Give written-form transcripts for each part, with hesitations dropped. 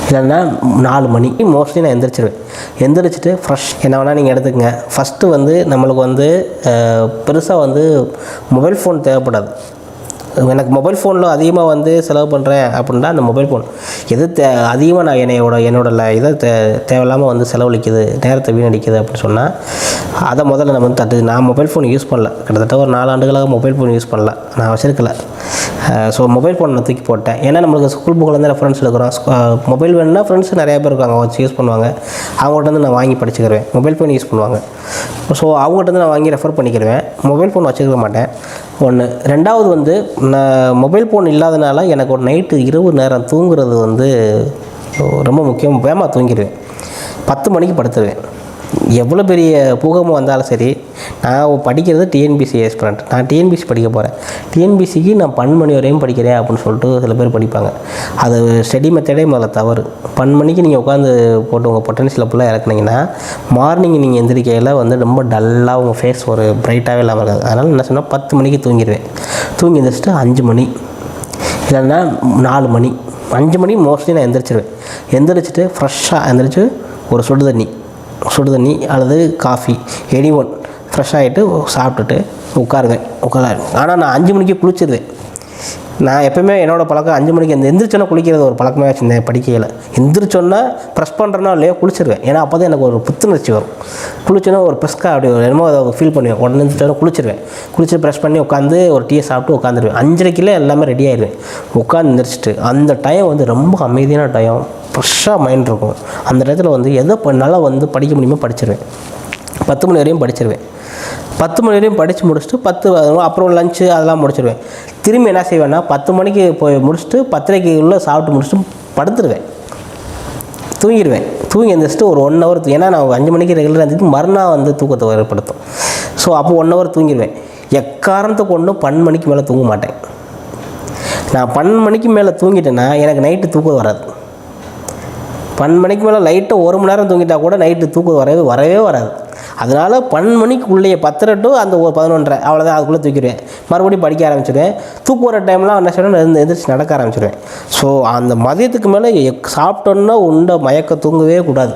இல்லைன்னா 4 மணி மோஸ்ட்லி நான் எந்திரிச்சிட்டு ஃப்ரெஷ் என்ன வேணால் நீங்கள் எடுத்துக்கங்க. ஃபஸ்ட்டு வந்து நம்மளுக்கு வந்து பெருசாக வந்து மொபைல் ஃபோன் தேவைப்படாது. எனக்கு மொபைல் ஃபோனில் அதிகமாக வந்து செலவு பண்ணுறேன் அப்படின்னா அந்த மொபைல் ஃபோன் எது அதிகமாக நான் என்னோட இதை தேவையில்லாமல் வந்து செலவழிக்குது, நேரத்தை வீணடிக்குது அப்படின்னு சொன்னால் அதை முதல்ல நம்ம வந்து நான் மொபைல் ஃபோன் யூஸ் பண்ணல. கிட்டத்தட்ட ஒரு 4 ஆண்டுகளாக மொபைல் ஃபோன் யூஸ் பண்ணல, நான் வச்சுருக்கல. ஸோ மொபைல் ஃபோன் நான் தூக்கி போட்டேன். ஏன்னா நம்மளுக்கு ஸ்கூல் புக்கிலேருந்து ரெஃபரன்ஸ் எடுக்கிறோம். மொபைல் வேணுன்னா ஃப்ரெண்ட்ஸ் நிறையா பேர் இருக்காங்க, வச்சு யூஸ் பண்ணுவாங்க. அவங்கள்ட்ட வந்து நான் வாங்கி படிச்சுக்கிடுவேன். மொபைல் ஃபோன் யூஸ் பண்ணுவாங்க. ஸோ அவங்கள்ட்ட வந்து நான் வாங்கி ரெஃபர் பண்ணிக்கிடுவேன். மொபைல் ஃபோன் வச்சுருக்க மாட்டேன். ஒன்று. ரெண்டாவது வந்து நான் மொபைல் ஃபோன் இல்லாதனால எனக்கு ஒரு நைட்டு இரவு நேரம் தூங்குறது வந்து ரொம்ப முக்கியம். வேகமாக தூங்கிடுவேன். 10 மணிக்கு படுத்துடுவேன். எவ்வளோ பெரிய பூகம்பம் வந்தாலும் சரி. நான் படிக்கிறது டிஎன்பிசி ஆஸ்பிரண்ட். நான் டிஎன்பிசி படிக்க போகிறேன். டிஎன்பிசிக்கு நான் 12 மணி வரையும் படிக்கிறேன் அப்படின்னு சொல்லிட்டு சில பேர் படிப்பாங்க. அது ஸ்டடி மெத்தடே முதல்ல தவறு. 12 மணிக்கு நீங்கள் உட்காந்து போட்டு உங்கள் பொட்டன்ஷியல் ஃபுல்லாக இறக்குனீங்கன்னா மார்னிங் நீங்கள் எந்திரிக்கையில் வந்து ரொம்ப டல்லாக உங்கள் ஃபேஸ் ஒரு பிரைட்டாகவே இல்லாமல் இருக்காது. அதனால் என்ன சொன்னால் 10 மணிக்கு தூங்கிடுவேன். தூங்கி எந்திரிச்சிட்டு 5 மணி இல்லைன்னா 4 மணி 5 மணி மோஸ்ட்லி நான் எந்திரிச்சிட்டு ஃப்ரெஷ்ஷாக எந்திரிச்சு ஒரு சுடு தண்ணி அல்லது காஃபி எனி ஒன் ஃப்ரெஷ் ஆகிட்டு சாப்பிட்டுட்டு உட்காருவேன். ஆனால் நான் 5 மணிக்கு குளிச்சிடுவேன். நான் எப்போயுமே என்னோடய பழக்கம் 5 மணிக்கு எந்திரிச்சோன்னா குளிக்கிறது ஒரு பழக்கமே வச்சுருந்தேன். படிக்கையில் எந்திரிச்சோன்னா ப்ரெஷ் பண்ணுறேன்னா இல்லையோ குளிச்சிடுவேன். ஏன்னா அப்போ தான் எனக்கு ஒரு புத்துணர்ச்சி வரும். குளிச்சோன்னா ஒரு ப்ரெஷ்காக அப்படி என்னமோ அதை ஃபீல் பண்ணுவேன். உடனே எந்திரிச்சோன்னா குளிச்சு ப்ரெஷ் பண்ணி உட்காந்து ஒரு டீயை சாப்பிட்டு உட்காந்துருவேன். 5:30 எல்லாமே ரெடி ஆகிடுவேன். உட்காந்து எந்திரிச்சிட்டு அந்த டைம் வந்து ரொம்ப அமைதியான டைம், ஃப்ரெஷ்ஷாக மைண்ட் இருக்கும். அந்த இடத்துல வந்து எதை பண்ணாலும் வந்து படிக்க முடியுமோ படிச்சிருவேன். 10 மணி வரையும் படிச்சிருவேன். 10 மணி வரையும் படித்து முடிச்சுட்டு அப்புறம் லஞ்சு அதெல்லாம் முடிச்சிடுவேன். திரும்பி என்ன செய்வேன்னா 10 மணிக்கு போய் முடிச்சுட்டு 10:30 உள்ள சாப்பிட்டு முடிச்சுட்டு படுத்துடுவேன். தூங்கி எந்திரிச்சிட்டு ஒரு 1 ஹவர். ஏன்னா நான் 5 மணிக்கு ரெகுலராக இருந்துட்டு மறுநாள் வந்து தூக்கத்தை ஏற்படுத்தும். ஸோ அப்போ 1 ஹவர் தூங்கிடுவேன். எக்காரணத்துக்கு ஒன்றும் 12 மணிக்கு மேலே தூங்க மாட்டேன். நான் 12 மணிக்கு மேலே தூங்கிட்டேன்னா எனக்கு நைட்டு தூக்கம் வராது. 12 மணிக்கு மேலே லைட்டாக 1 மணி நேரம் தூங்கிட்டால் கூட நைட்டு தூக்கம் வரவே வராது. அதனால் 12 மணிக்குள்ளேயே 10:30 to அந்த 11:30 அவ்வளோதான். அதுக்குள்ளே தூக்கிடுவேன். மறுபடியும் படிக்க ஆரம்பிச்சிடுவேன். தூக்கம் வர டைம்லாம் என்ன செய்யணும், எந்திரிச்சு நடக்க ஆரம்பிச்சிடுவேன். ஸோ அந்த மதியத்துக்கு மேலே சாப்பிட்டோன்னா மயக்க தூங்கவே கூடாது.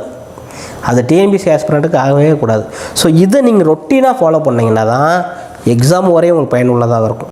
அது டிஎன்பிசி ஆஸ்பிரண்ட்டுக்கு ஆகவே கூடாது. ஸோ இதை நீங்கள் ரொட்டீனாக ஃபாலோ பண்ணிங்கன்னா தான் எக்ஸாம் வரையும் உங்களுக்கு பயனுள்ளதாக இருக்கும்.